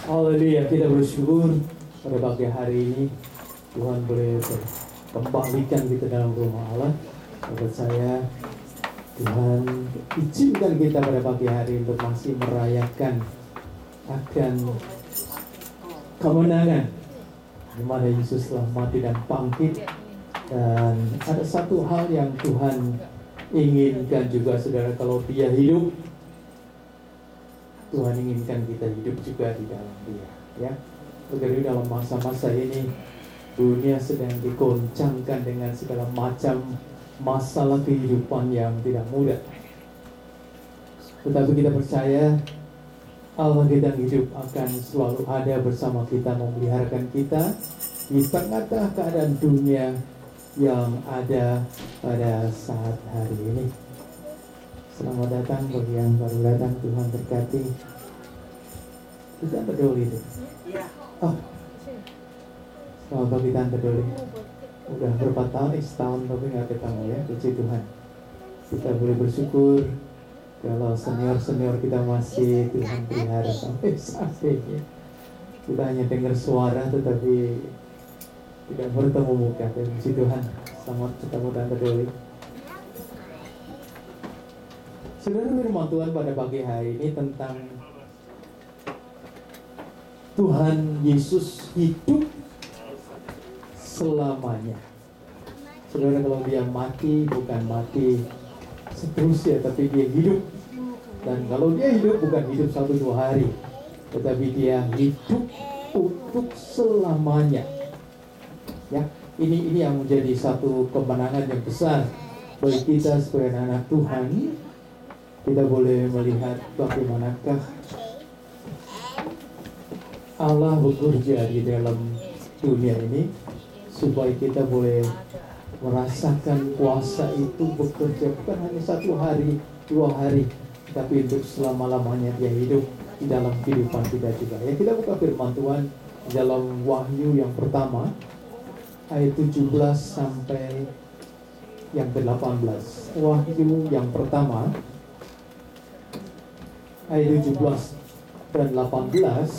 Haleluya, kita bersyukur pada pagi hari ini Tuhan boleh kembalikan kita dalam rumah Allah. Buat saya, Tuhan izinkan kita pada pagi hari untuk masih merayakan akan kemenangan di mana Yesus telah mati dan bangkit. Dan ada satu hal yang Tuhan inginkan juga, saudara, kalau Dia hidup, Tuhan inginkan kita hidup juga di dalam Dia, ya. Begitu dalam masa-masa ini dunia sedang digoncangkan dengan segala macam masalah kehidupan yang tidak mudah. Tetapi kita percaya Allah kita hidup akan selalu ada bersama kita, memeliharakan kita di tengah-tengah keadaan dunia yang ada pada saat hari ini. Selamat datang bagi yang baru datang, Tuhan berkati. Kita peduli deh. Oh, selamat pagi Tante Doli. Udah berapa tahun, setahun tapi nggak ketemu ya, puji Tuhan. Kita boleh bersyukur kalau senior-senior kita masih Tuhan pelihara sampai saat ini. Kita hanya dengar suara tetapi tidak bertemu muka. Puji Tuhan. Selamat ketemu Tante Doli. Saudara, firman Tuhan pada pagi hari ini tentang Tuhan Yesus hidup selamanya. Saudara, kalau Dia mati, bukan mati seterusnya, tapi Dia hidup. Dan kalau Dia hidup, bukan hidup 1-2 hari, tetapi Dia hidup untuk selamanya. Ya, ini yang menjadi satu kemenangan yang besar bagi kita sebagai anak Tuhan. Kita boleh melihat bagaimanakah Allah bekerja di dalam dunia ini supaya kita boleh merasakan kuasa itu bekerja bukan hanya 1 hari, 2 hari, tapi untuk selama-lamanya Dia hidup di dalam kehidupan kita juga. Ya, kita buka firman Tuhan dalam Wahyu yang pertama ayat 17 sampai yang ke-18. Wahyu yang pertama ayat 17 dan 18.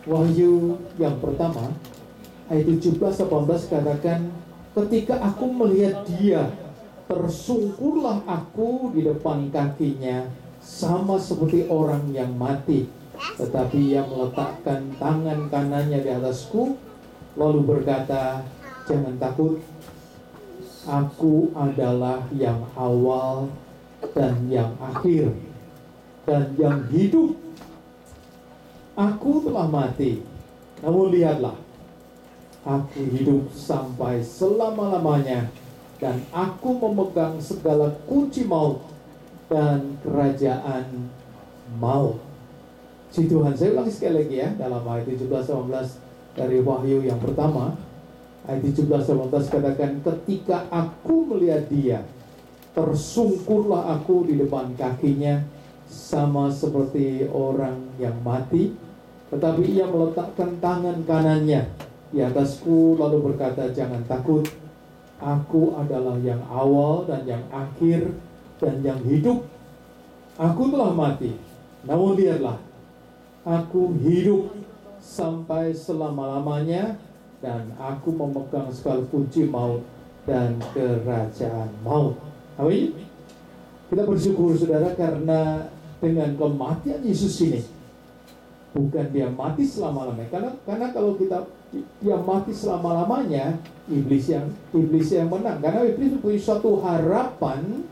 Wahyu yang pertama ayat 17-18 katakan, ketika aku melihat Dia, tersungkurlah aku di depan kakinya, sama seperti orang yang mati. Tetapi Ia meletakkan tangan kanannya di atasku, lalu berkata, jangan takut, aku adalah yang awal dan yang akhir dan yang hidup. Aku telah mati, namun lihatlah, aku hidup sampai selama-lamanya, dan aku memegang segala kunci maut dan kerajaan maut. Si Tuhan, saya ulangi sekali lagi ya, dalam ayat 17-18 dari Wahyu yang pertama. Ayat 17-18 katakan, ketika aku melihat Dia, tersungkurlah aku di depan kakinya, sama seperti orang yang mati. Tetapi Ia meletakkan tangan kanannya di atasku, lalu berkata, jangan takut, aku adalah yang awal dan yang akhir dan yang hidup. Aku telah mati, namun lihatlah, aku hidup sampai selama-lamanya, dan aku memegang segala kunci maut dan kerajaan maut. Amin. Kita bersyukur, saudara, karena dengan kematian Yesus ini, bukan Dia mati selama-lamanya. Karena kalau Dia mati selama-lamanya, iblis yang menang. Karena iblis punya suatu harapan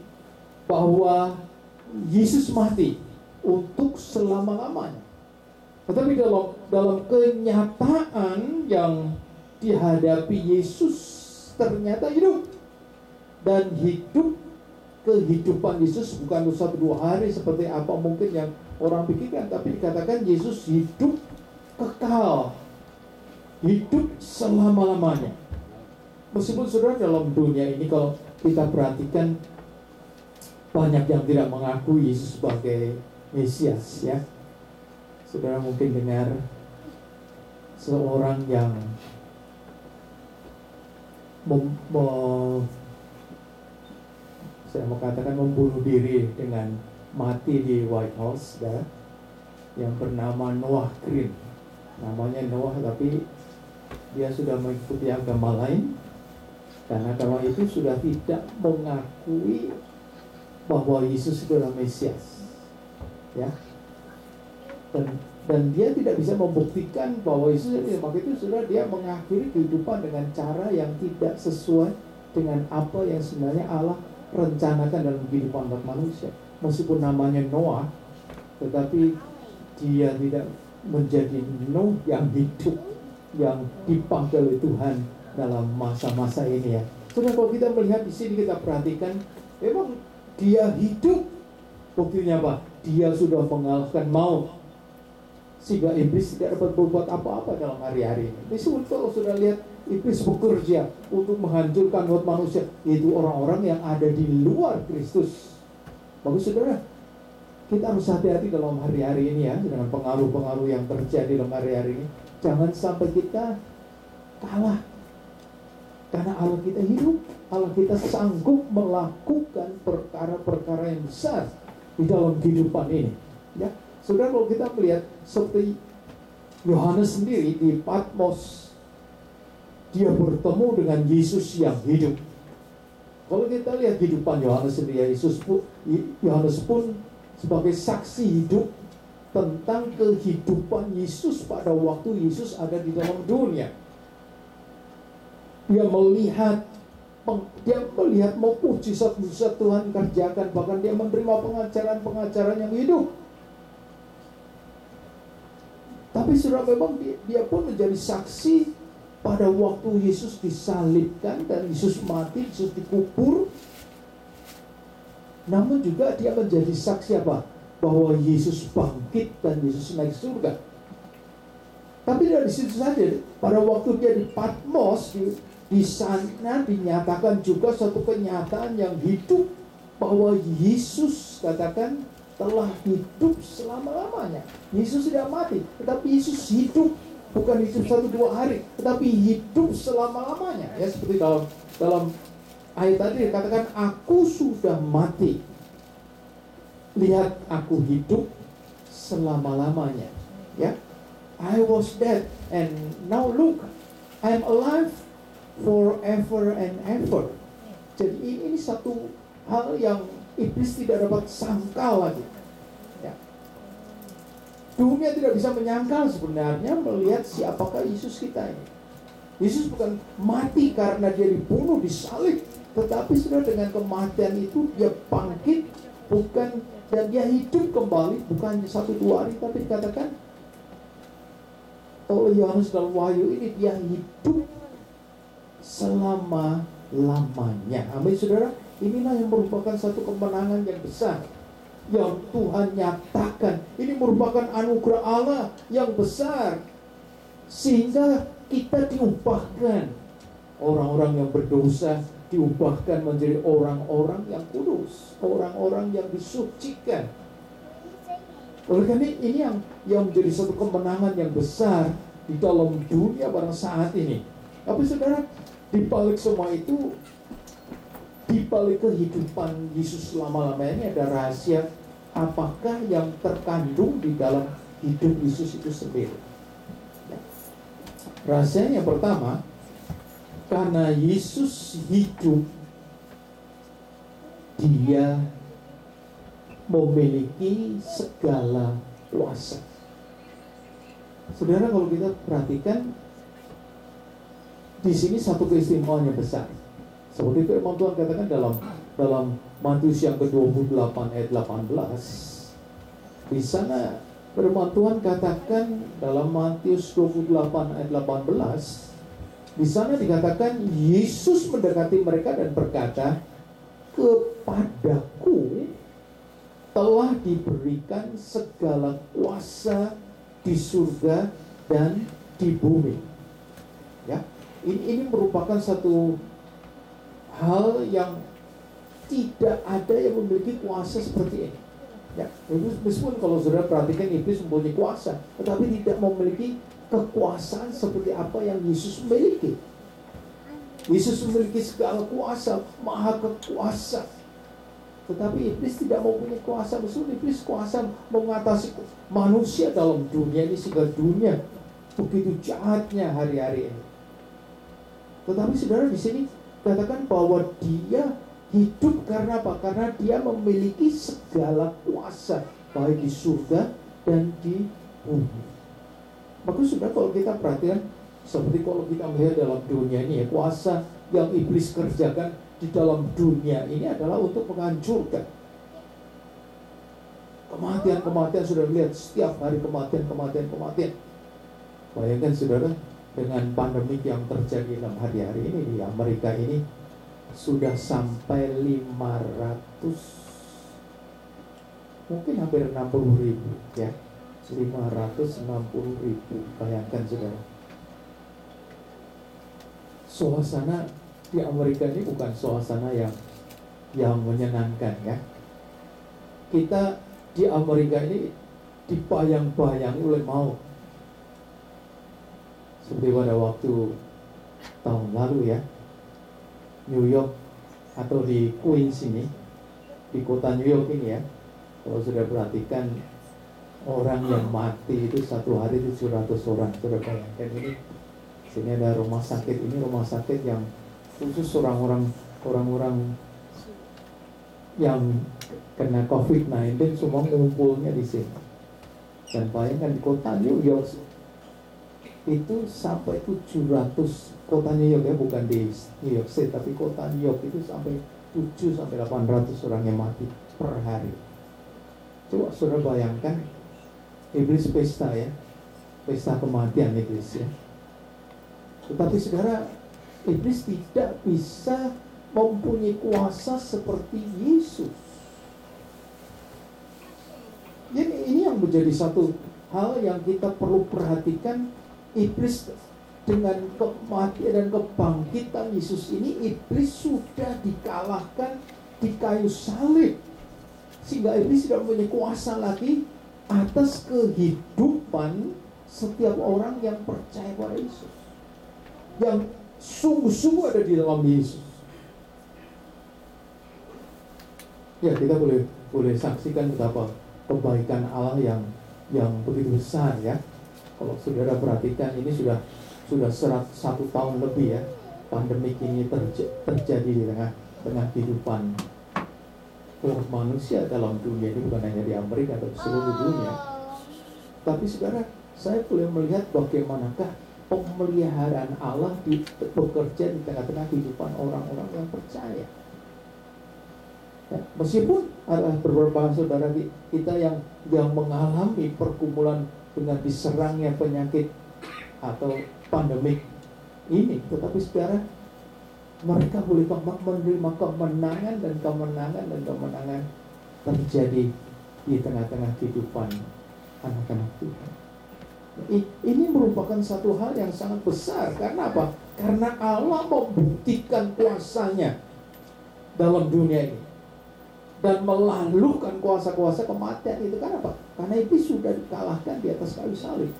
bahwa Yesus mati untuk selama-lamanya. Tetapi dalam kenyataan yang dihadapi, Yesus ternyata hidup. Dan kehidupan Yesus bukan 1-2 hari seperti apa mungkin yang orang pikirkan, tapi dikatakan Yesus hidup kekal, hidup selama-lamanya. Meskipun saudara, dalam dunia ini kalau kita perhatikan, banyak yang tidak mengakui Yesus sebagai Mesias, ya. Saudara mungkin dengar seorang yang saya mau katakan membunuh diri dengan mati di White House, ya, yang bernama Noah Green. Namanya Noah, tapi dia sudah mengikuti agama lain, karena agama itu sudah tidak mengakui bahwa Yesus itu adalah Mesias, ya. Dan dia tidak bisa membuktikan bahwa Yesus itu, maka itu sudah dia mengakhiri kehidupan dengan cara yang tidak sesuai dengan apa yang sebenarnya Allah rencanakan dalam kehidupan umat manusia. Meskipun namanya Noah, tetapi dia tidak menjadi Nuh yang hidup, yang dipanggil oleh Tuhan dalam masa-masa ini, ya. Saudara, kalau kita melihat di sini, kita perhatikan, memang dia hidup. Buktinya apa? Dia sudah mengalahkan maut, sehingga iblis tidak dapat berbuat apa-apa dalam hari-hari ini. Meskipun kalau sudah lihat iblis bekerja untuk menghancurkan umat manusia, yaitu orang-orang yang ada di luar Kristus. Bagus, saudara, kita harus hati-hati dalam hari-hari ini, ya, dengan pengaruh-pengaruh yang terjadi dalam hari-hari ini. Jangan sampai kita kalah, karena Allah kita hidup. Allah kita sanggup melakukan perkara-perkara yang besar di dalam kehidupan ini, ya. Saudara, kalau kita melihat seperti Yohanes sendiri di Patmos, dia bertemu dengan Yesus yang hidup. Kalau kita lihat kehidupan Yohanes sendiri, Yohanes pun sebagai saksi hidup tentang kehidupan Yesus pada waktu Yesus ada di dalam dunia. Dia melihat mukjizat-mukjizat Tuhan kerjakan, bahkan dia menerima pengajaran-pengajaran yang hidup. Tapi saudara, memang dia pun menjadi saksi pada waktu Yesus disalibkan dan Yesus mati, Yesus dikubur. Namun juga dia menjadi saksi apa? Bahwa Yesus bangkit dan Yesus naik surga. Tapi dari situ saja, pada waktu dia di Patmos, di sana dinyatakan juga satu kenyataan yang hidup, bahwa Yesus, katakan, telah hidup selama-lamanya. Yesus tidak mati, tetapi Yesus hidup. Bukan hidup 1-2 hari, tetapi hidup selama-lamanya. Ya, seperti dalam ayat tadi dikatakan, aku sudah mati, lihat aku hidup selama-lamanya. Ya, I was dead and now look, I'm alive forever and ever. Jadi ini satu hal yang iblis tidak dapat sangkal lagi, ya. Dunia tidak bisa menyangkal sebenarnya melihat siapakah Yesus kita ini. Yesus bukan mati karena dia dibunuh, disalib, tetapi sudah dengan kematian itu dia bangkit, bukan, dan dia hidup kembali, bukan 1-2 hari, tapi dikatakan oleh Yohanes dalam Wahyu ini, dia hidup selama-lamanya. Amin, saudara. Inilah yang merupakan satu kemenangan yang besar yang Tuhan nyatakan. Ini merupakan anugerah Allah yang besar, sehingga kita diubahkan. Orang-orang yang berdosa diubahkan menjadi orang-orang yang kudus, orang-orang yang disucikan. Oleh karena ini yang menjadi satu kemenangan yang besar di dalam dunia pada saat ini. Tapi saudara, di balik semua itu, di balik kehidupan Yesus selama-lamanya ini ada rahasia apakah yang terkandung di dalam hidup Yesus itu sendiri. Rahasianya yang pertama, karena Yesus hidup, dia memiliki segala kuasa. Saudara, kalau kita perhatikan di sini satu keistimewaan yang besar. Seperti firman Tuhan katakan dalam Matius yang ke-28 ayat 18. Di sana firman Tuhan katakan dalam Matius 28 ayat 18. Di sana dikatakan Yesus mendekati mereka dan berkata, kepadaku telah diberikan segala kuasa di surga dan di bumi. Ya, ini merupakan satu hal yang tidak ada yang memiliki kuasa seperti ini. Ya, meskipun kalau saudara perhatikan iblis mempunyai kuasa, tetapi tidak memiliki kekuasaan seperti apa yang Yesus miliki. Yesus memiliki segala kuasa, maha kekuasa. Tetapi iblis tidak mau punya kuasa besar. Iblis kuasa mengatasi manusia dalam dunia ini, sehingga dunia begitu jahatnya hari-hari ini. Tetapi saudara, di sini katakan bahwa dia hidup karena apa? Karena dia memiliki segala kuasa, baik di surga dan di bumi. Maka sudah, kalau kita perhatikan, seperti kalau kita melihat dalam dunia ini ya, kuasa yang iblis kerjakan di dalam dunia ini adalah untuk menghancurkan. Kematian sudah lihat setiap hari, kematian. Bayangkan saudara, dengan pandemi yang terjadi dalam hari-hari ini di Amerika ini, sudah sampai 500, mungkin hampir 60.000 ya, 560.000. Bayangkan saudara, suasana di Amerika ini bukan suasana yang menyenangkan ya. Kita di Amerika ini dibayang-bayangi oleh maut. Seperti pada waktu tahun lalu ya, New York atau di Queens ini, di kota New York ini ya, kalau sudah perhatikan, orang yang mati itu satu hari 700 orang. Sudah bayangkan ini. Sini ada rumah sakit, ini rumah sakit yang khusus orang-orang yang kena COVID-19, semua ngumpulnya di sini. Dan bayangkan di kota New York itu sampai 700, kota New York ya, bukan di New York State, tapi kota New York itu sampai 700-800 orang yang mati per hari. Coba saudara bayangkan, iblis pesta ya, pesta kematian iblis ya. Tetapi saudara, iblis tidak bisa mempunyai kuasa seperti Yesus. Ini yang menjadi satu hal yang kita perlu perhatikan. Iblis dengan kematian dan kebangkitan Yesus ini, iblis sudah dikalahkan di kayu salib, sehingga iblis tidak mempunyai kuasa lagi atas kehidupan setiap orang yang percaya pada Yesus, yang sungguh-sungguh ada di dalam Yesus. Ya, kita boleh saksikan betapa kebaikan Allah yang begitu besar ya. Kalau saudara perhatikan, ini sudah 1 tahun lebih ya, pandemik ini terjadi di tengah kehidupan manusia dalam dunia ini, bukan hanya di Amerika tapi seluruh dunia. Tapi saudara, saya boleh melihat bagaimanakah pemeliharaan Allah bekerja di tengah-tengah kehidupan orang-orang yang percaya. Ya, meskipun ada beberapa saudara kita yang mengalami pergumulan dengan diserangnya penyakit atau pandemik ini, tetapi saudara, mereka boleh menerima kemenangan terjadi di tengah-tengah kehidupan anak-anak Tuhan. Ini merupakan satu hal yang sangat besar. Karena apa? Karena Allah membuktikan kuasanya dalam dunia ini dan melalukan kuasa-kuasa kematian itu. Karena apa? Karena iblis sudah dikalahkan di atas kayu salib.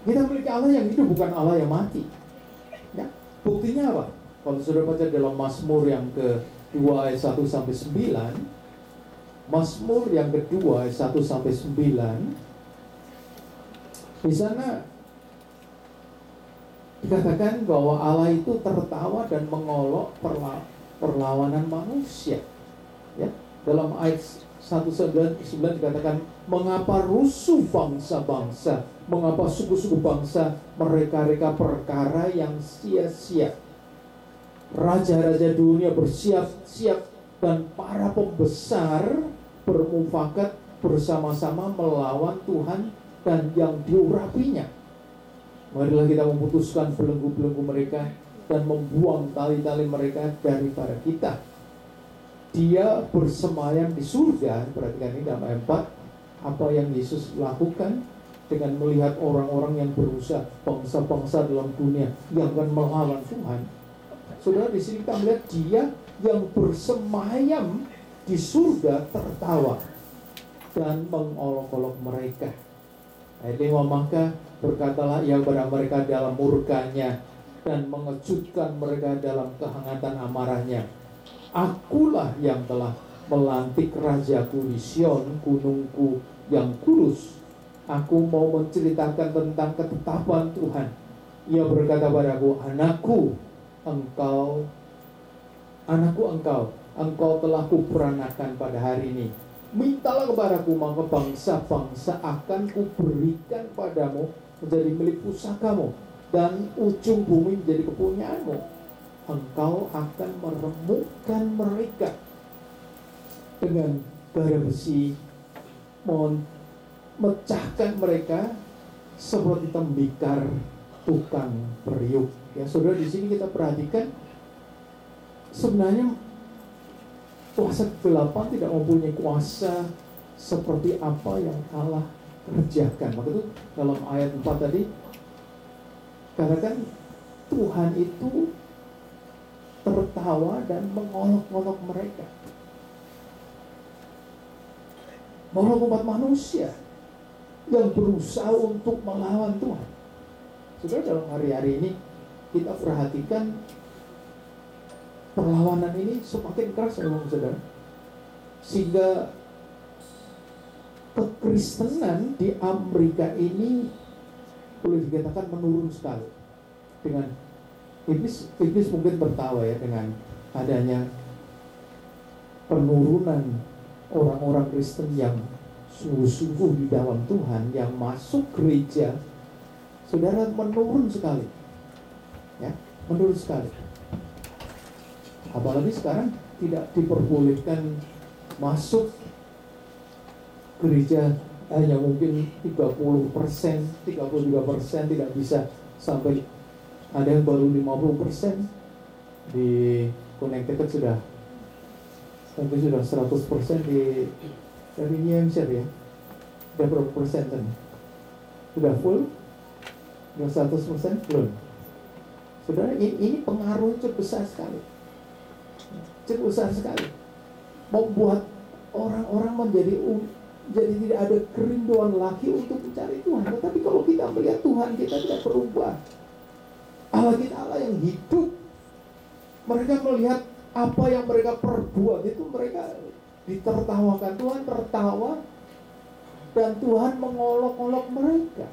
Kita memiliki Allah yang hidup, bukan Allah yang mati ya. Buktinya apa? Kalau sudah baca dalam Mazmur yang ke-2 ayat 1-9, Mazmur yang kedua ayat 1-9, di sana dikatakan bahwa Allah itu tertawa dan mengolok perlawanan manusia. Ya, dalam ayat 1:9 dikatakan, mengapa rusuh bangsa-bangsa, mengapa suku-suku bangsa mereka-reka perkara yang sia-sia. Raja-raja dunia bersiap-siap dan para pembesar bermufakat bersama-sama melawan Tuhan dan yang diurapinya. Marilah kita memutuskan belenggu-belenggu mereka dan membuang tali-tali mereka daripada kita. Dia bersemayam di surga. Perhatikan ini dalam ayat 4, apa yang Yesus lakukan dengan melihat orang-orang yang berusaha, bangsa-bangsa dalam dunia yang akan melawan Tuhan. Saudara, di sini kita melihat dia yang bersemayam di surga tertawa dan mengolok-olok mereka. Ayat 5, maka berkatalah ia kepada mereka dalam murkanya dan mengejutkan mereka dalam kehangatan amarahnya. Akulah yang telah melantik rajaku di Sion, gunungku yang kudus. Aku mau menceritakan tentang ketetapan Tuhan. Ia berkata padaku, engkau telah kuperanakan pada hari ini. Mintalah kepadaku, maka bangsa-bangsa akan kuberikan padamu menjadi milik pusakamu, dan ujung bumi menjadi kepunyaanmu. Engkau akan meremukkan mereka dengan bara besi, memecahkan mereka seperti tembikar tukang periuk. Ya, saudara, di sini kita perhatikan sebenarnya kuasa kegelapan tidak mempunyai kuasa seperti apa yang Allah kerjakan. Maka itu dalam ayat 4 tadi katakan Tuhan itu tertawa dan mengolok-olok mereka. Mengolok umat manusia yang berusaha untuk melawan Tuhan. Saudara, dalam hari-hari ini kita perhatikan perlawanan ini semakin keras, saudara, sehingga kekristenan di Amerika ini boleh dikatakan menurun sekali. Dengan iblis mungkin tertawa ya dengan adanya penurunan orang-orang Kristen yang sungguh-sungguh di dalam Tuhan, yang masuk gereja. Saudara, menurun sekali, ya, menurun sekali. Apalagi sekarang tidak diperbolehkan masuk gereja, hanya mungkin 30%, 33%, tidak bisa sampai, ada yang baru 50%. Di Connecticut sudah mungkin sudah 100% dari New Hampshire ya. Sudah berapa persen kan? Sudah full? Sudah 100%? Belum. Saudara, ini pengaruh cukup besar sekali. Cukup besar sekali. Membuat orang-orang menjadi tidak ada kerinduan lagi untuk mencari Tuhan. Tetapi kalau kita melihat Tuhan kita tidak berubah. Allah kita Allah yang hidup. Mereka melihat apa yang mereka perbuat itu, mereka ditertawakan. Tuhan tertawa dan Tuhan mengolok-olok mereka.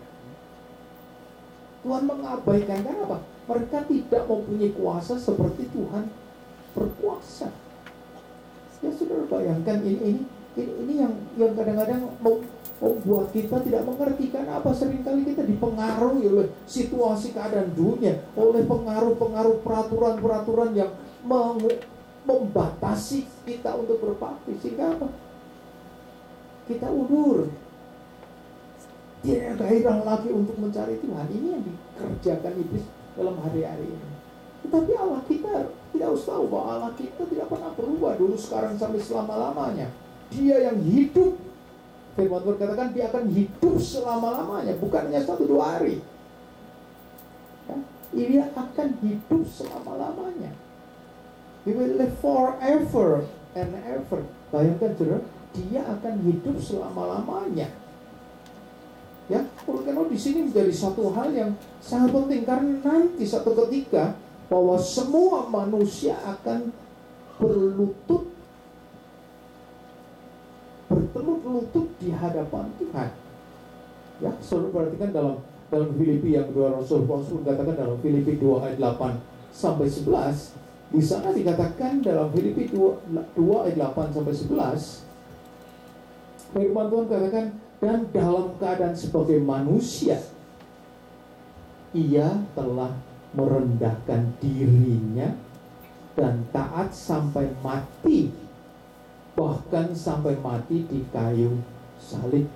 Tuhan mengabaikan. Kenapa? Mereka tidak mempunyai kuasa seperti Tuhan berkuasa. Ya, saudara, bayangkan ini yang kadang-kadang membuat kita tidak mengerti. Kenapa seringkali kita dipengaruhi oleh situasi keadaan dunia, oleh pengaruh-pengaruh peraturan-peraturan yang membatasi kita untuk berbakti. Sehingga apa? Kita undur, tidak gairah lagi untuk mencari Tuhan. Ini yang dikerjakan iblis dalam hari-hari ini. Tetapi Allah kita, tidak harus tahu bahwa Allah kita tidak pernah berubah, dulu, sekarang, sampai selama-lamanya. Dia yang hidup. Firman Tuhan katakan dia akan hidup selama-lamanya, bukan hanya 1-2 hari. Ya, dia akan hidup selama-lamanya. He will live forever and ever. Bayangkan, saudara, dia akan hidup selama-lamanya. Ya, karena di sini menjadi satu hal yang sangat penting, karena nanti satu ketika bahwa semua manusia akan bertelut lutut di hadapan Tuhan. Ya, saudara perhatikan dalam Filipi yang kedua, Rasul Paulus katakan dalam Filipi 2 ayat 8 sampai 11. Di sana dikatakan dalam Filipi 2 ayat 8 sampai 11, firman Tuhan katakan, dan dalam keadaan sebagai manusia ia telah merendahkan dirinya dan taat sampai mati, bahkan sampai mati di kayu salib.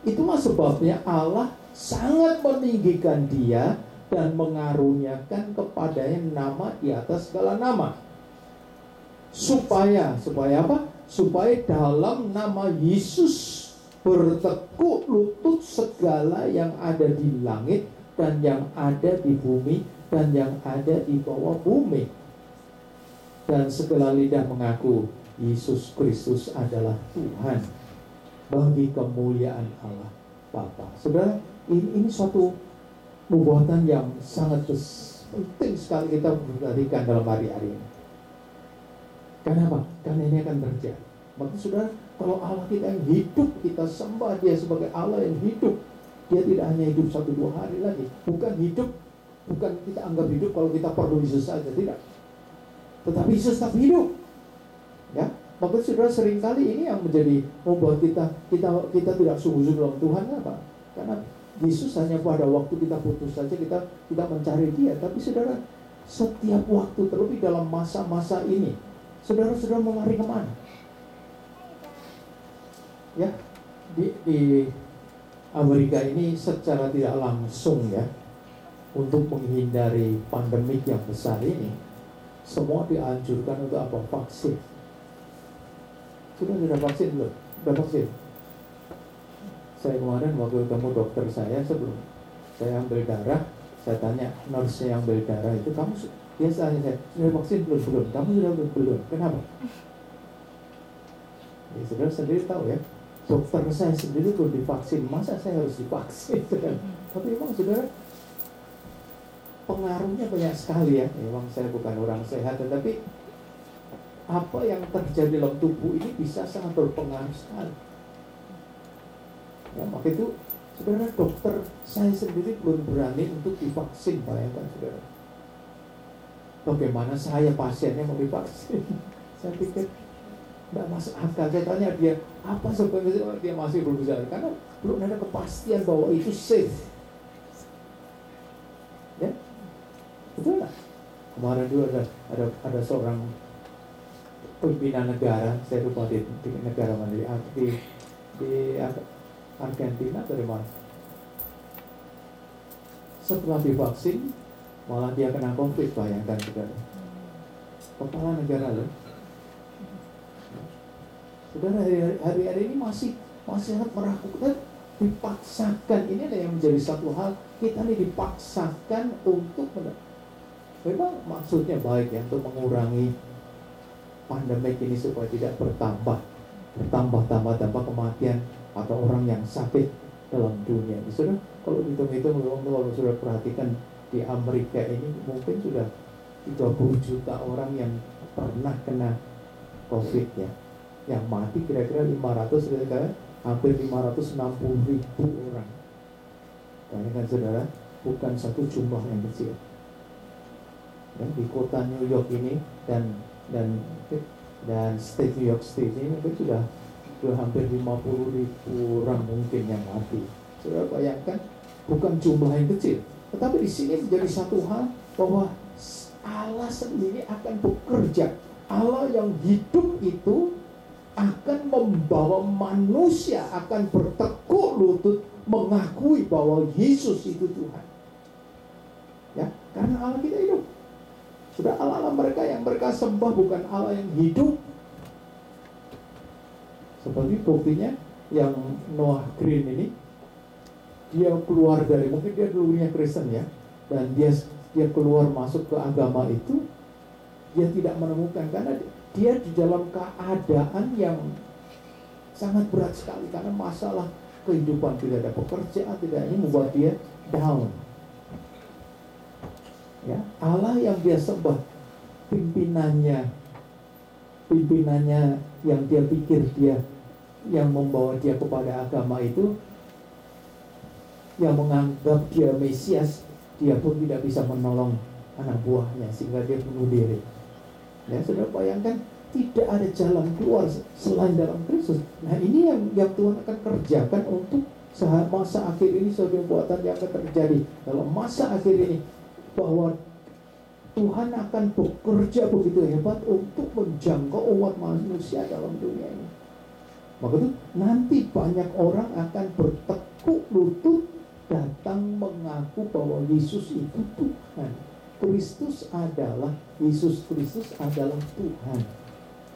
Itulah sebabnya Allah sangat meninggikan dia dan mengaruniakan kepadanya nama di atas segala nama. Supaya apa? Supaya dalam nama Yesus bertekuk lutut segala yang ada di langit dan yang ada di bumi dan yang ada di bawah bumi, dan segala lidah mengaku Yesus Kristus adalah Tuhan, bagi kemuliaan Allah Bapa. Saudara, ini suatu perbuatan yang sangat penting sekali kita perhatikan dalam hari-hari ini. Kenapa? Karena ini akan terjadi. Maka saudara, kalau Allah kita yang hidup, kita sembah Dia sebagai Allah yang hidup. Dia tidak hanya hidup 1-2 hari lagi. Bukan kita anggap hidup kalau kita perlu Yesus saja, tidak. Tetapi Yesus tetap hidup. Ya, maka saudara, seringkali ini yang menjadi membuat kita tidak sungguh-sungguh dalam Tuhan. Apa? Karena Yesus hanya pada waktu kita putus saja kita mencari Dia. Tapi saudara, setiap waktu, terlebih dalam masa-masa ini, saudara mau lari kemana? Ya, di Amerika ini secara tidak langsung ya, untuk menghindari pandemik yang besar ini, semua dianjurkan untuk apa? Vaksin. Sudah vaksin belum? Sudah vaksin. Saya kemarin waktu ketemu dokter saya, sebelum saya ambil darah, saya tanya nurse yang ambil darah itu, kamu biasanya saya sudah vaksin belum? Kamu sudah belum? Kenapa? Ya, saudara sendiri tahu ya, dokter saya sendiri belum divaksin, masa saya harus divaksin? Tapi memang saudara, pengaruhnya banyak sekali ya. Memang saya bukan orang sehat, tetapi apa yang terjadi dalam tubuh ini bisa sangat berpengaruh sekali. Ya, maka itu saudara, dokter saya sendiri belum berani untuk divaksin. Bayangkan saudara, bagaimana saya pasiennya mau divaksin? Saya pikir tidak masuk akal. Saya tanya dia, apa sebenarnya? Dia masih belum bisa, karena belum ada kepastian bahwa itu safe. Ya, betul nggak? Kemarin dulu ada seorang pimpinan negara, saya lupa di negara mana, di Argentina dari mana. Setelah divaksin, malah dia kena COVID. Bayangkan saudara, kepala negara loh. Saudara, hari-hari ini masih sangat meragukan, dipaksakan. Ini yang menjadi satu hal, kita ini dipaksakan untuk memang maksudnya baik ya, untuk mengurangi pandemik ini supaya tidak bertambah kematian atau orang yang sakit dalam dunia. Saudara, kalau hitung-hitung, kalau sudah perhatikan di Amerika ini mungkin sudah 30 juta orang yang pernah kena COVID ya. Yang mati kira-kira 500, hampir 560.000 orang. Bayangkan saudara, bukan satu jumlah yang kecil. Dan di kota New York ini dan state New York State ini mungkin sudah hampir 50.000 orang mungkin yang mati. Saudara bayangkan, bukan jumlah yang kecil. Tetapi di sini menjadi satu hal bahwa Allah sendiri akan bekerja. Allah yang hidup itu akan membawa manusia akan bertekuk lutut mengakui bahwa Yesus itu Tuhan. Ya, karena Allah kita hidup. Sudah Allah mereka yang mereka sembah bukan Allah yang hidup. Seperti buktinya yang Noah Green ini, dia keluar dari, mungkin dia dulunya Kristen ya, dan dia keluar masuk ke agama itu, dia tidak menemukan, karena dia di dalam keadaan yang sangat berat sekali, karena masalah kehidupan, tidak ada pekerjaan, tidak, ini membuat dia down. Ya, Allah yang dia sembah, pimpinannya yang dia pikir dia yang membawa dia kepada agama itu, yang menganggap dia Mesias, dia pun tidak bisa menolong anak buahnya sehingga dia bunuh diri. Ya, saudara bayangkan, tidak ada jalan keluar selain dalam Kristus. Nah, ini yang Tuhan akan kerjakan untuk masa akhir ini, sebagai buatan yang akan terjadi dalam masa akhir ini, bahwa Tuhan akan bekerja begitu hebat untuk menjangkau umat manusia dalam dunia ini. Maka itu nanti banyak orang akan bertekuk lutut datang mengaku bahwa Yesus itu Tuhan. Yesus Kristus adalah Tuhan.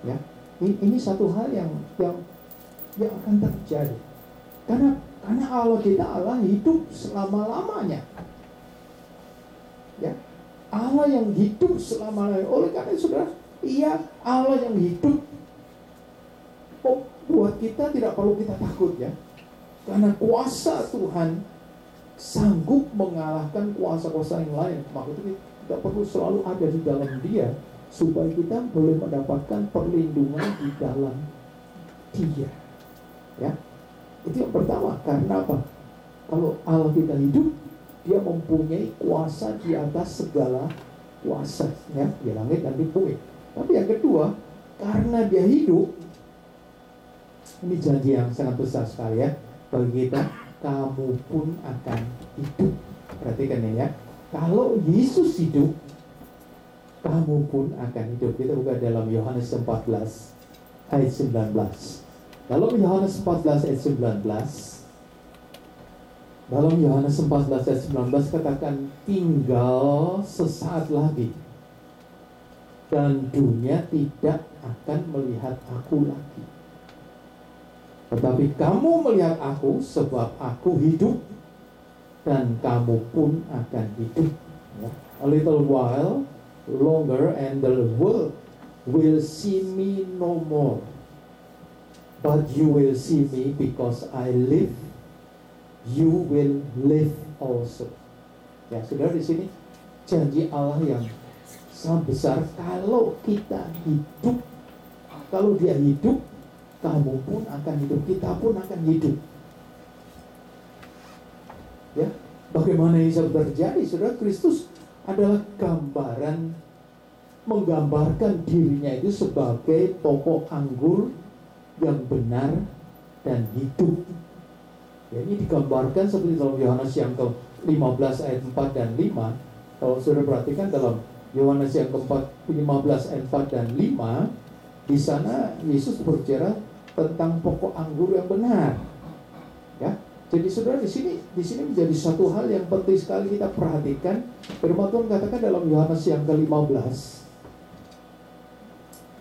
Ya, ini satu hal yang akan terjadi. Karena Allah kita Allah hidup selama-lamanya. Ya, Allah yang hidup selama-lamanya. Oleh karena saudara, iya, Allah yang hidup. Buat kita tidak perlu kita takut ya. Karena kuasa Tuhan sanggup mengalahkan kuasa-kuasa yang lain. Maka itu kita perlu selalu ada di dalam Dia, supaya kita boleh mendapatkan perlindungan di dalam Dia. Ya, itu yang pertama. Karena apa? Kalau Allah kita hidup, Dia mempunyai kuasa di atas segala kuasa, ya, di langit dan di bumi. Tapi yang kedua, karena Dia hidup, ini janji yang sangat besar sekali ya bagi kita, kamu pun akan hidup. Perhatikan ini ya, kalau Yesus hidup, kamu pun akan hidup. Kita buka dalam Yohanes 14 ayat 19. Dalam Yohanes 14 ayat 19, dalam Yohanes 14 ayat 19 katakan, tinggal sesaat lagi dan dunia tidak akan melihat aku lagi, tetapi kamu melihat aku, sebab aku hidup dan kamu pun akan hidup. Ya. A little while longer and the world will see me no more, but you will see me, because I live, you will live also. Ya, saudara, di sini janji Allah yang sangat besar. Kalau kita hidup, kalau Dia hidup, kamu pun akan hidup, kita pun akan hidup. Ya, bagaimana ini bisa terjadi? Saudara, Kristus adalah gambaran, menggambarkan dirinya itu sebagai pokok anggur yang benar dan hidup. Ya, ini digambarkan seperti dalam Yohanes yang ke-15 ayat 4 dan 5. Kalau saudara perhatikan dalam Yohanes yang ke-15 ayat 4 dan 5, di sana Yesus berbicara tentang pokok anggur yang benar. Ya. Jadi saudara, di sini menjadi satu hal yang penting sekali kita perhatikan. Firman Tuhan katakan dalam Yohanes yang ke-15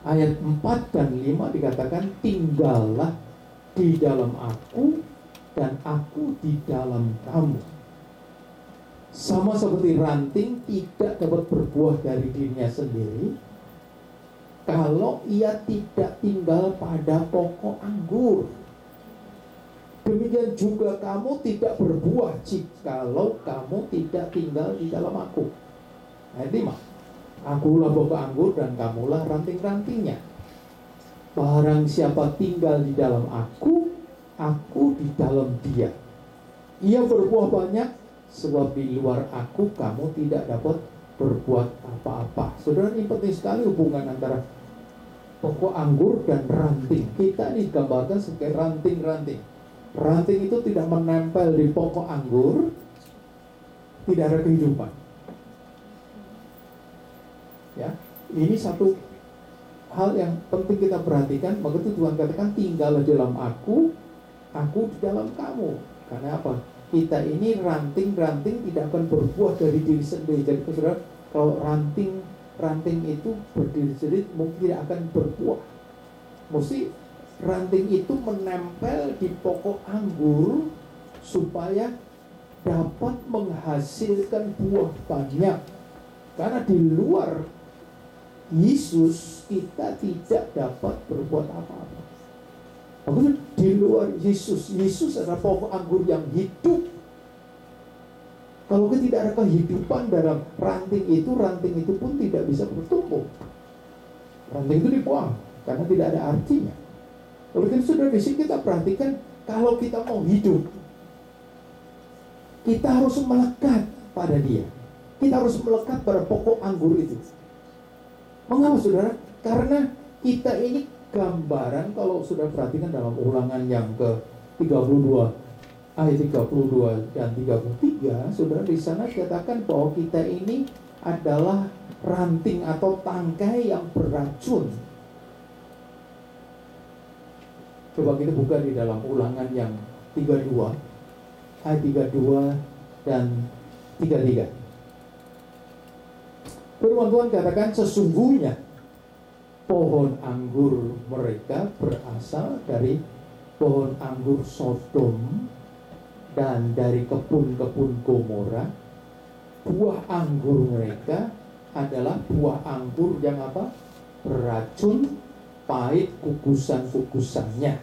ayat 4 dan 5 dikatakan, tinggallah di dalam aku dan aku di dalam kamu. Sama seperti ranting tidak dapat berbuah dari dirinya sendiri kalau ia tidak tinggal pada pokok anggur. Demikian juga kamu tidak berbuah jikalau kamu tidak tinggal di dalam aku. Ayat 5. Akulah pokok anggur dan kamulah ranting-rantingnya. Barang siapa tinggal di dalam aku di dalam dia, ia berbuah banyak, sebab di luar aku kamu tidak dapat berbuat apa-apa. Saudara, ini penting sekali hubungan antara pokok anggur dan ranting. Kita ini digambarkan sebagai ranting-ranting. Ranting itu tidak menempel di pokok anggur, tidak ada kehidupan. Ya, ini satu hal yang penting kita perhatikan. Maka itu Tuhan katakan, tinggallah dalam aku di dalam kamu. Karena apa? Kita ini ranting-ranting tidak akan berbuah dari diri sendiri. Jadi saudara, kalau ranting itu berdiri sendiri mungkin tidak akan berbuah. Mesti ranting itu menempel di pokok anggur supaya dapat menghasilkan buah banyak. Karena di luar Yesus kita tidak dapat berbuat apa-apa. Maksudnya di luar Yesus adalah pokok anggur yang hidup. Kalau tidak ada kehidupan dalam ranting itu pun tidak bisa bertumbuh. Ranting itu dibuang karena tidak ada artinya. Oleh karena itu, saudara, di sini kita perhatikan, kalau kita mau hidup, kita harus melekat pada Dia. Kita harus melekat pada pokok anggur itu. Mengapa, saudara? Karena kita ini gambaran, kalau sudah perhatikan dalam Ulangan yang ke-32 ayat 32 dan 33, saudara, di sana dikatakan bahwa kita ini adalah ranting atau tangkai yang beracun. Coba kita buka di dalam Ulangan yang 32 ayat 32 dan 33. Firman Tuhan katakan, sesungguhnya pohon anggur mereka berasal dari pohon anggur Sodom dan dari kebun-kebun Gomora. Buah anggur mereka adalah buah anggur yang apa? Beracun, pahit kukusan-kukusannya.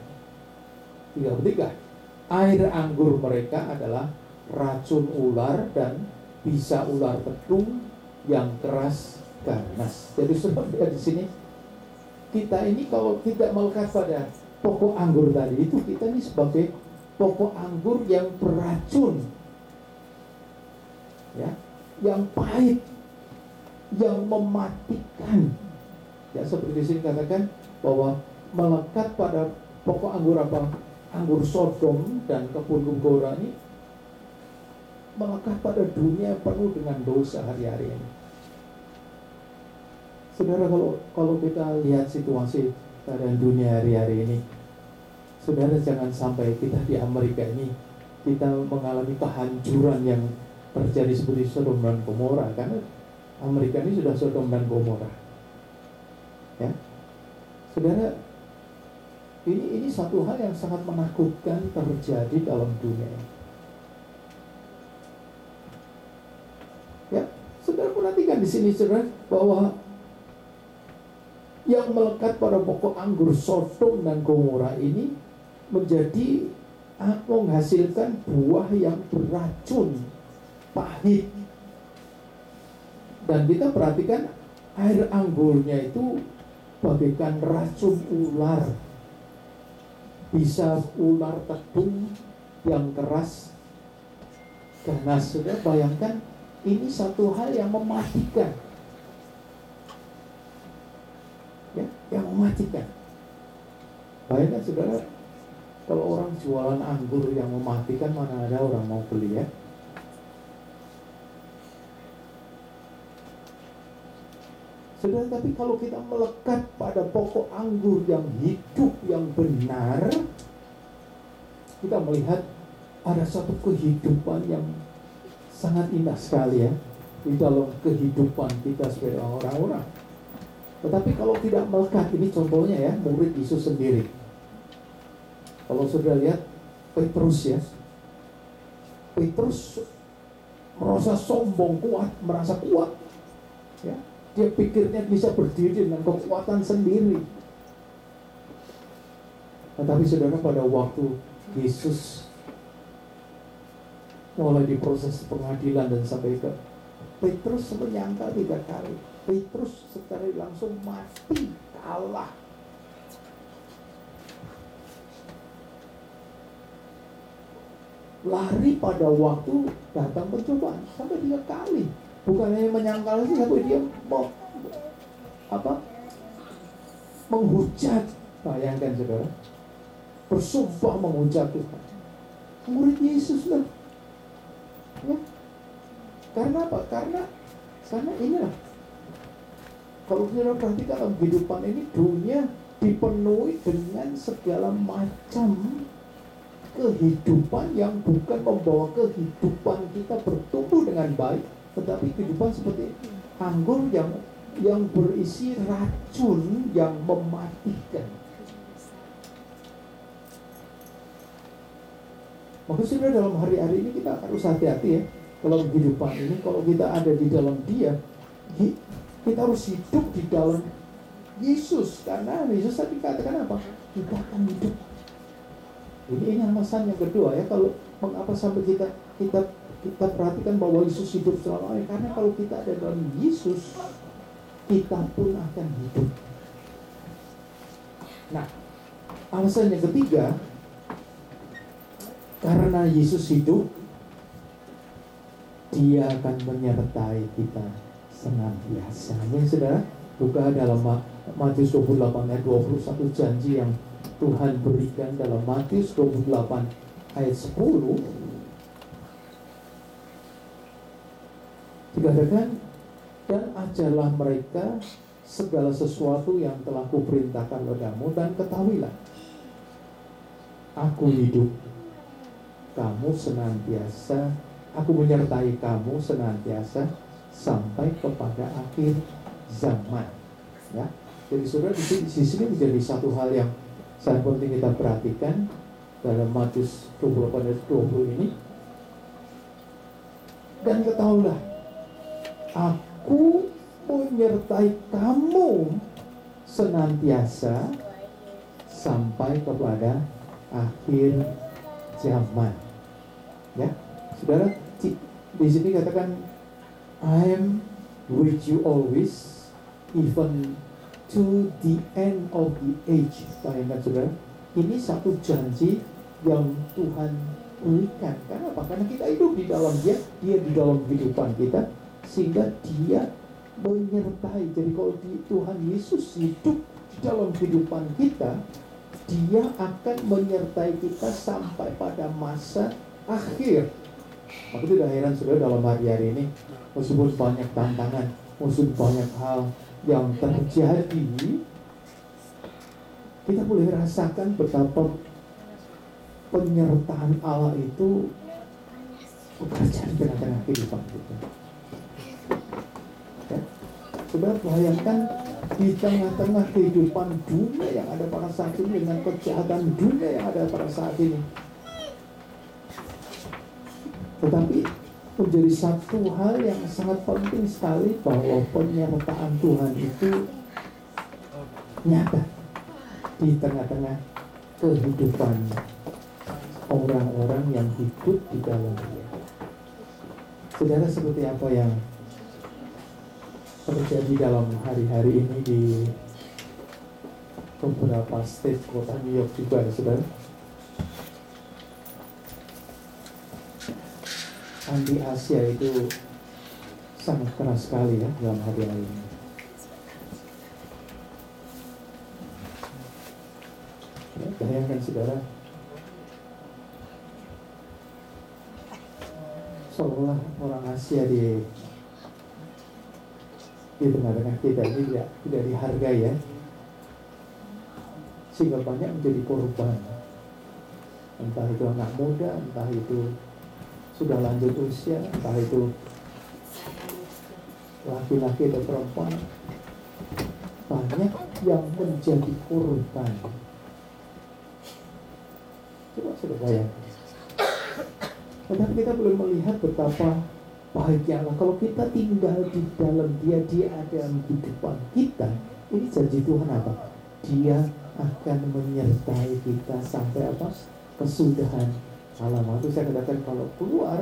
33. Air anggur mereka adalah racun ular dan bisa ular pedung yang keras ganas. Jadi saudara, di sini kita ini kalau tidak melekat pada pokok anggur tadi itu, kita ini sebagai pokok anggur yang beracun, ya, yang pahit, yang mematikan. Ya, seperti sini katakan bahwa melekat pada pokok anggur apa? Anggur Sodom dan kebun Gomora ini melekat pada dunia penuh dengan dosa hari-hari ini. Saudara, kalau kita lihat situasi keadaan dunia hari-hari ini, saudara, jangan sampai kita di Amerika ini kita mengalami kehancuran yang terjadi seperti Sodom dan Gomora, karena Amerika ini sudah Sodom dan Gomora. Ya, saudara, ini satu hal yang sangat menakutkan terjadi dalam dunia. Ya, saudara perhatikan di sini, saudara, bahwa yang melekat pada pokok anggur Sodom dan Gomora ini menjadi menghasilkan buah yang beracun, pahit. Dan kita perhatikan air anggurnya itu bagaikan racun ular. Bisa ular tedung yang keras, ganas. Sudah bayangkan, ini satu hal yang mematikan. Ya, yang mematikan. Bayangkan saudara, kalau orang jualan anggur yang mematikan, mana ada orang mau beli, ya. Saudara, tapi kalau kita melekat pada pokok anggur yang hidup, yang benar, kita melihat ada satu kehidupan yang sangat indah sekali, ya, di dalam kehidupan kita sebagai orang-orang. Tetapi kalau tidak melekat, ini contohnya, ya, murid Yesus sendiri. Kalau sudah lihat Petrus, ya, Petrus merasa sombong, merasa kuat, ya. Dia pikirnya bisa berdiri dengan kekuatan sendiri. Tetapi saudara, pada waktu Yesus mulai diproses pengadilan dan sampai ke Petrus, menyangkal 3 kali. Petrus secara langsung mati, kalah. Lari pada waktu datang pencobaan sampai 3 kali. Bukan hanya menyangkal saja, tapi dia mau menghujat. Bayangkan saudara, bersumpah menghujat Tuhan. Murid Yesus lah, ya. Karena apa? Karena inilah, kalau kita perhatikan dalam kehidupan ini, dunia dipenuhi dengan segala macam kehidupan yang bukan membawa kehidupan kita bertumbuh dengan baik, tetapi kehidupan seperti anggur yang berisi racun yang mematikan. Maka sudah dalam hari-hari ini kita harus hati-hati, ya, dalam kehidupan ini. Kalau kita ada di dalam Dia, kita harus hidup di dalam Yesus, karena Yesus tadi katakan apa? Kita akan hidup. Ini alasan yang kedua, ya, kalau mengapa sampai kita perhatikan bahwa Yesus hidup selama ini, karena kalau kita ada dalam Yesus, kita pun akan hidup. Nah, alasan yang ketiga, karena Yesus hidup, Dia akan menyertai kita senantiasa. Ini saudara, buka dalam Matius 28 ayat 21, janji yang Tuhan berikan dalam Matius 28 ayat 10. Dikatakan, dan ajarlah mereka segala sesuatu yang telah kuperintahkan padamu, dan ketahuilah, aku hidup, kamu senantiasa, aku menyertai kamu senantiasa sampai kepada akhir zaman. Ya, jadi saudara, di sini menjadi satu hal yang sangat penting kita perhatikan dalam Matius 28 ayat 20 ini. Dan ketahuilah, aku menyertai kamu senantiasa sampai kepada akhir zaman. Ya, saudara, di sini katakan, I am with you always, even to the end of the age. Bayangkan saudara, Ini satu janji yang Tuhan berikan. Karena apa? Karena kita hidup di dalam Dia, Dia di dalam kehidupan kita, sehingga Dia menyertai. Jadi kalau Tuhan Yesus hidup di dalam kehidupan kita, Dia akan menyertai kita sampai pada masa akhir. Aku tidak heran saudara dalam hari-hari ini, meskipun banyak tantangan, meskipun banyak hal yang terjadi, kita boleh rasakan betapa penyertaan Allah itu bekerja di tengah-tengah kehidupan kita. Ya? Saudara bayangkan di tengah-tengah kehidupan dunia yang ada pada saat ini, dengan kejahatan dunia yang ada pada saat ini, tetapi menjadi satu hal yang sangat penting sekali bahwa penyertaan Tuhan itu nyata di tengah-tengah kehidupan orang-orang yang hidup di dalam Dia. Saudara, seperti apa yang terjadi dalam hari-hari ini di beberapa state kota New York juga, saudara. Anti Asia itu sangat keras sekali ya dalam hari-hari ini. Ya, bayangkan saudara, seolah orang Asia di tengah-tengah kita ini tidak dihargai ya, sehingga banyak menjadi korban. Entah itu anak muda, entah itu sudah lanjut usia, entah itu laki-laki atau perempuan, banyak yang menjadi korban. Coba sudah bayangkan. Tetapi kita boleh melihat betapa bahagia Allah kalau kita tinggal di dalam Dia, Dia ada dalam kehidupan kita. Ini janji Tuhan apa? Dia akan menyertai kita sampai apa? Kesudahan alam. Itu saya katakan kalau keluar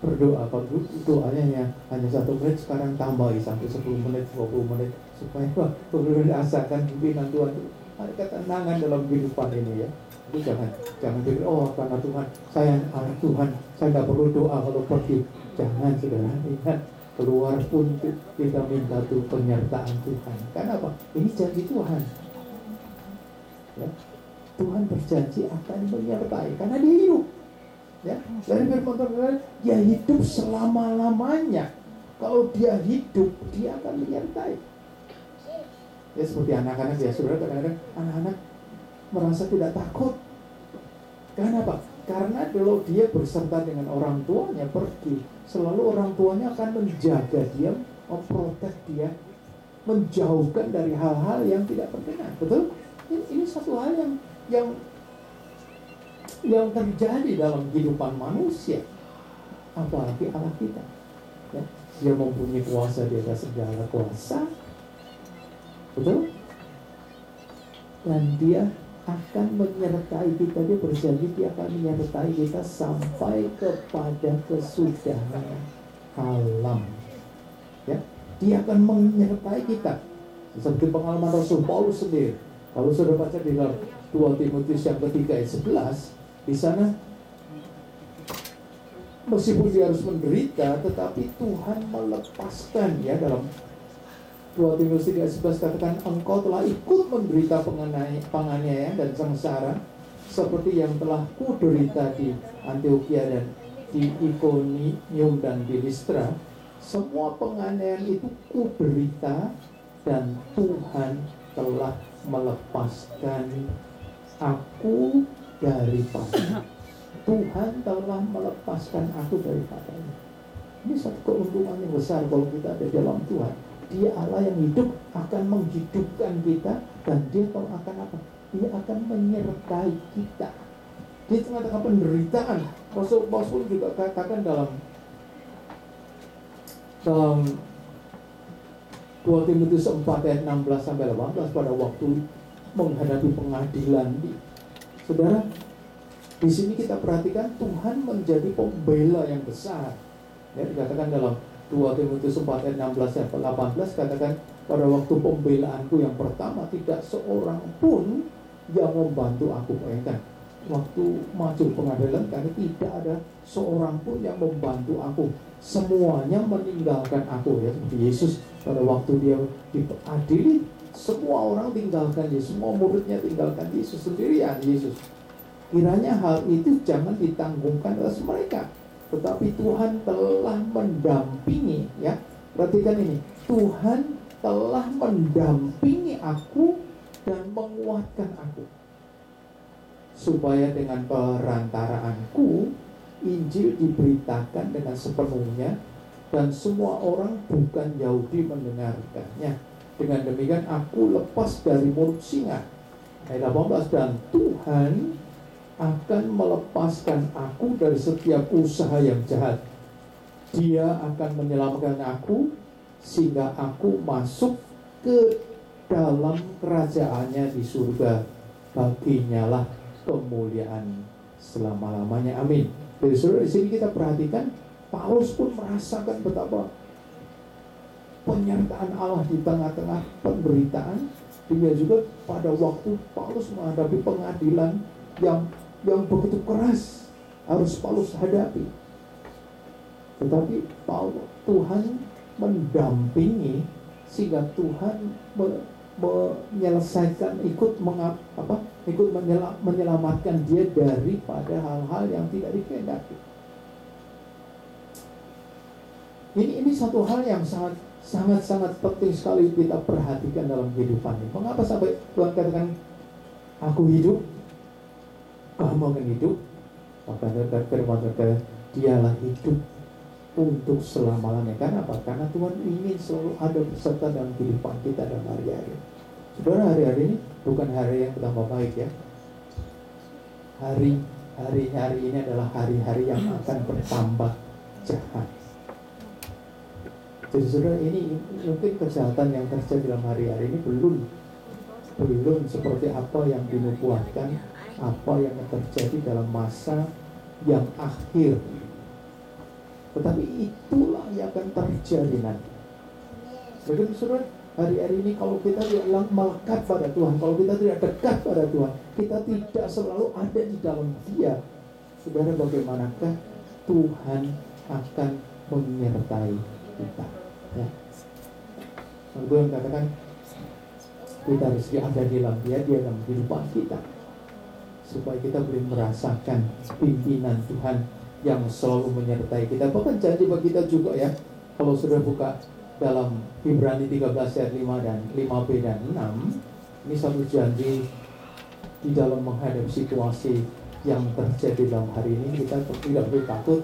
berdoa, kalau doanya hanya 1 menit, sekarang tambahi sampai 10 menit, 20 menit, supaya benar-benar rasakan pimpinan Tuhan. Ada ketenangan dalam kehidupan ini ya. Itu jangan pikir, oh karena Tuhan, saya anak Tuhan, saya nggak perlu doa kalau pergi. Jangan saudara, ingat, keluar pun kita minta tuh penyertaan Tuhan. Karena apa? Ini janji Tuhan ya. Tuhan berjanji akan menyertai karena Dia hidup ya. Dari firman Tuhan, Dia hidup selama-lamanya. Kalau Dia hidup, Dia akan menyertai ya. Seperti anak-anak ya saudara, kadang-kadang anak-anak merasa tidak takut. Karena apa? Karena kalau dia berserta dengan orang tuanya pergi, selalu orang tuanya akan menjaga dia, memprotek dia, menjauhkan dari hal-hal yang tidak berkenan. Betul? Ini satu hal yang terjadi dalam kehidupan manusia, apalagi Allah kita ya. Dia mempunyai kuasa di atas segala kuasa. Betul? Dan Dia akan menyertai kita. Dia berjanji Dia akan menyertai kita sampai kepada kesudahan alam ya. Dia akan menyertai kita seperti pengalaman Rasul Paulus sendiri. Kalau sudah baca di dalam 2 Timotius yang ketiga ayat 11, di sana meskipun dia harus menderita, tetapi Tuhan melepaskan ya. Dalam 2 Timotius 3 ayat 11 katakan, engkau telah ikut menderita penganiayaan dan sengsara seperti yang telah kuderita di Antioquia dan di Ikonium dan di Listra. Semua penganiayaan itu kuderita dan Tuhan telah melepaskan aku daripadanya. Tuhan telah melepaskan aku daripadanya. Ini satu keuntungan yang besar kalau kita ada dalam Tuhan. Dia Allah yang hidup, akan menghidupkan kita, dan Dia akan apa? Dia akan menyertai kita di tengah-tengah penderitaan. Rasul Paulus juga katakan dalam 2 Timotius 4 ayat 16 sampai 18 pada waktu menghadapi pengadilan. Saudara, di sini kita perhatikan Tuhan menjadi pembela yang besar. Ya, dikatakan dalam 2 Timotius 4 ayat 16 sampai 18 katakan, pada waktu pembelaanku yang pertama tidak seorang pun yang membantu aku. Bayangkan, waktu maju pengadilan karena tidak ada seorang pun yang membantu aku, semuanya meninggalkan aku, ya. Seperti Yesus pada waktu dia diadili, semua orang tinggalkan Yesus, semua muridnya tinggalkan Yesus, sendirian Yesus. Kiranya hal itu jangan ditanggungkan atas mereka, tetapi Tuhan telah mendampingi, ya. Perhatikan ini, Tuhan telah mendampingi aku dan menguatkan aku, supaya dengan perantaraanku Injil diberitakan dengan sepenuhnya dan semua orang bukan Yahudi mendengarkannya. Dengan demikian aku lepas dari mulut singa. Ayat 18, dan Tuhan akan melepaskan aku dari setiap usaha yang jahat. Dia akan menyelamatkan aku sehingga aku masuk ke dalam kerajaannya di surga. Baginya lah kemuliaan selama-lamanya. Amin. Jadi saudara, di sini kita perhatikan Paulus pun merasakan betapa penyertaan Allah di tengah-tengah penderitaan. Dia juga pada waktu Paulus menghadapi pengadilan yang begitu keras harus Paulus hadapi, tetapi Tuhan mendampingi sehingga Tuhan menyelesaikan, ikut menyelamatkan dia daripada hal-hal yang tidak dikehendaki. Ini satu hal yang sangat penting sekali kita perhatikan dalam kehidupan ini. Mengapa sampai Tuhan katakan aku hidup, kamu akan hidup? Maka firman dialah hidup untuk selama-lamanya. Karena apa? Karena Tuhan ingin selalu ada beserta dalam kehidupan kita dalam hari-hari. Saudara, hari-hari ini bukan hari yang pertama baik, ya. Hari-hari ini adalah hari-hari yang akan bertambah jahat. Jadi saudara, ini mungkin kejahatan yang terjadi dalam hari-hari ini belum seperti apa yang dinubuatkan, apa yang terjadi dalam masa yang akhir. Tetapi itulah yang akan terjadi nanti. Begitu saudara, hari-hari ini kalau kita tidak melekat pada Tuhan, kalau kita tidak dekat pada Tuhan, kita tidak selalu ada di dalam Dia. Saudara, bagaimanakah Tuhan akan menyertai kita, ya? Gue yang katakan kita harus ada di dalam Dia dalam kehidupan kita, supaya kita boleh merasakan pimpinan Tuhan yang selalu menyertai kita. Bahkan janji bagi kita juga, ya. Kalau sudah buka dalam Ibrani 13 ayat 5 dan 5b dan 6, ini satu janji di dalam menghadapi situasi yang terjadi dalam hari ini. Kita tidak perlu takut.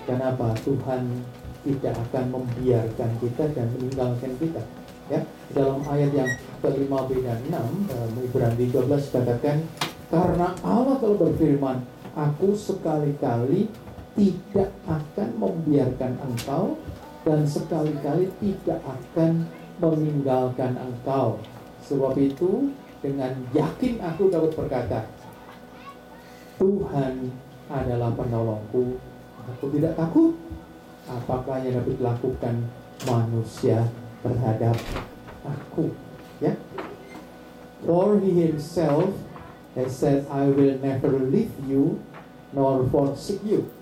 Kenapa? Tuhan tidak akan membiarkan kita dan meninggalkan kita, ya. Dalam ayat yang ke-5b dan 6 dalam Ibrani 13 katakan, karena Allah telah berfirman, aku sekali-kali tidak akan membiarkan engkau dan sekali-kali tidak akan meninggalkan engkau. Sebab itu dengan yakin aku dapat berkata, Tuhan adalah penolongku, aku tidak takut. Apakah yang dapat dilakukan manusia terhadap aku, ya? For he himself has said, I will never leave you nor forsake you.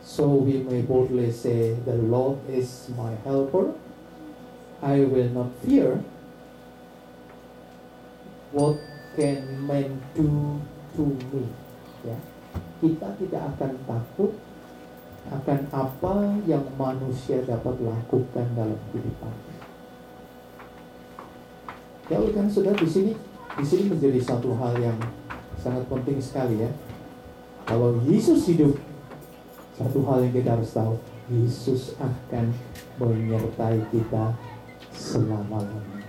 So we may boldly say, the Lord is my helper. I will not fear. What can man do to me? Ya, kita tidak akan takut akan apa yang manusia dapat lakukan dalam kehidupan. Ya, kan sudah di sini menjadi satu hal yang sangat penting sekali, ya. Kalau Yesus hidup, satu hal yang kita harus tahu, Yesus akan menyertai kita selama-lamanya,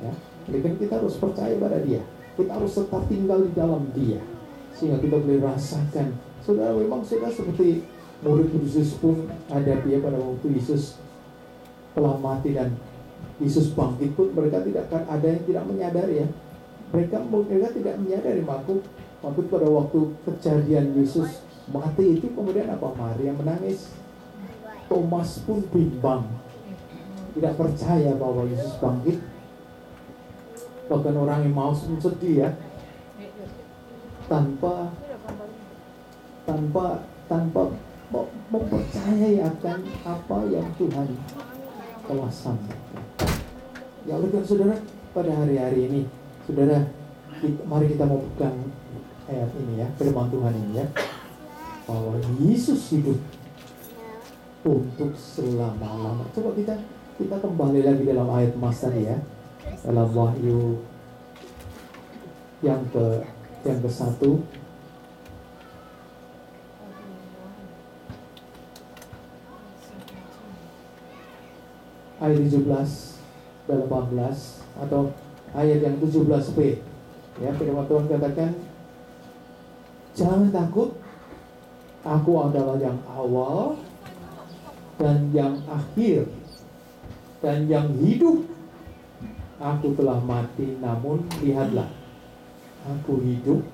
ya. Jadi kan kita harus percaya pada Dia, kita harus tetap tinggal di dalam Dia, sehingga kita boleh rasakan. Saudara, memang saudara seperti murid Yesus pun ada Dia pada waktu Yesus telah mati dan Yesus bangkit pun mereka tidak akan ada yang tidak menyadari, ya. Mereka tidak menyadari waktu pada waktu kejadian Yesus mati itu, kemudian apa? Maria menangis. Thomas pun bimbang, tidak percaya bahwa Yesus bangkit. Bahkan orang yang mau sedih ya, tanpa mempercayai akan apa yang Tuhan telah sampaikan. Ya oleh karena saudara, pada hari-hari ini, saudara, mari kita mau pegang ayat ini ya, firman Tuhan ini ya, bahwa Yesus hidup untuk selama-lama. Coba kita kembali lagi dalam ayat emas tadi ya, dalam Wahyu yang ke-1. Ayat 17 dan 18 atau ayat yang 17b. Ya, firman Tuhan katakan, jangan takut, aku adalah yang awal dan yang akhir dan yang hidup. Aku telah mati, namun lihatlah, aku hidup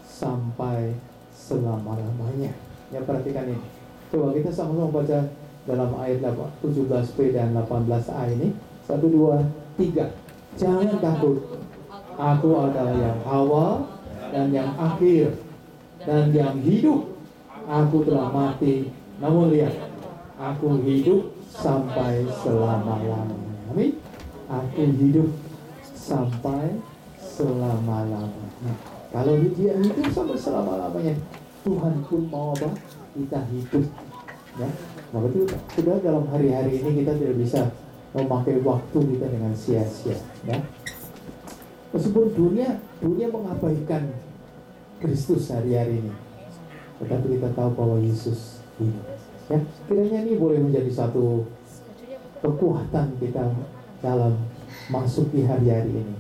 sampai selama-lamanya. Ya, perhatikan ini. Coba kita sama-sama baca dalam ayat 17b dan 18a ini. 1, 2, 3. Jangan takut, aku adalah yang awal dan yang akhir dan yang hidup. Aku telah mati, namun lihat, aku hidup sampai selama-lamanya. Amin. Aku hidup sampai selama-lamanya. Kalau dia hidup sampai selama-lamanya, Tuhan pun mau apa? Kita hidup. Ya, maka itu sudah dalam hari-hari ini kita tidak bisa memakai waktu kita dengan sia-sia. Ya, meskipun dunia mengabaikan Kristus hari-hari ini, tetapi kita tahu bahwa Yesus hidup. Ya, kiranya ini boleh menjadi satu kekuatan kita dalam masuk di hari-hari ini.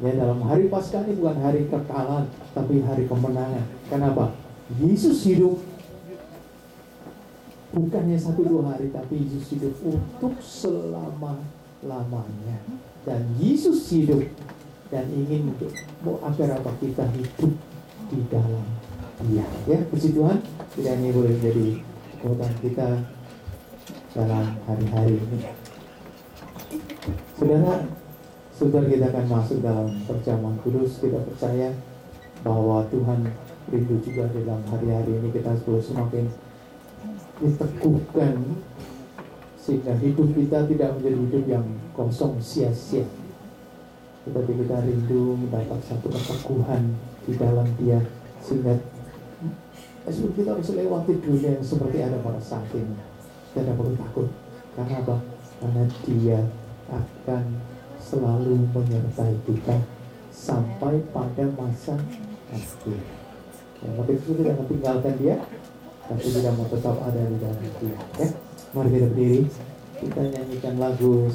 Ya, dalam hari Paskah ini bukan hari kekalahan, tapi hari kemenangan. Kenapa? Yesus hidup. Bukannya 1-2 hari, tapi Yesus hidup untuk selama-lamanya. Dan Yesus hidup dan ingin untuk agar apa? Kita hidup di dalam Dia. Ya, puji Tuhan. Kiranya ini boleh menjadi kekuatan kita dalam hari-hari ini. Saudara kita akan masuk dalam perjamuan kudus. Kita percaya bahwa Tuhan rindu juga dalam hari-hari ini kita harus semakin diteguhkan, sehingga hidup kita tidak menjadi hidup yang kosong sia-sia, tetapi kita rindu mendapat satu keteguhan di dalam Dia, sehingga kita harus lewati dunia yang seperti ada pada saat ini. Tidak perlu takut. Karena apa? Karena Dia akan selalu menyertai kita sampai pada masa akhir. Ya, tapi itu tidak meninggalkan Dia, tapi kita mau tetap ada di dalam Dia. Ya, mari kita berdiri, kita nyanyikan lagu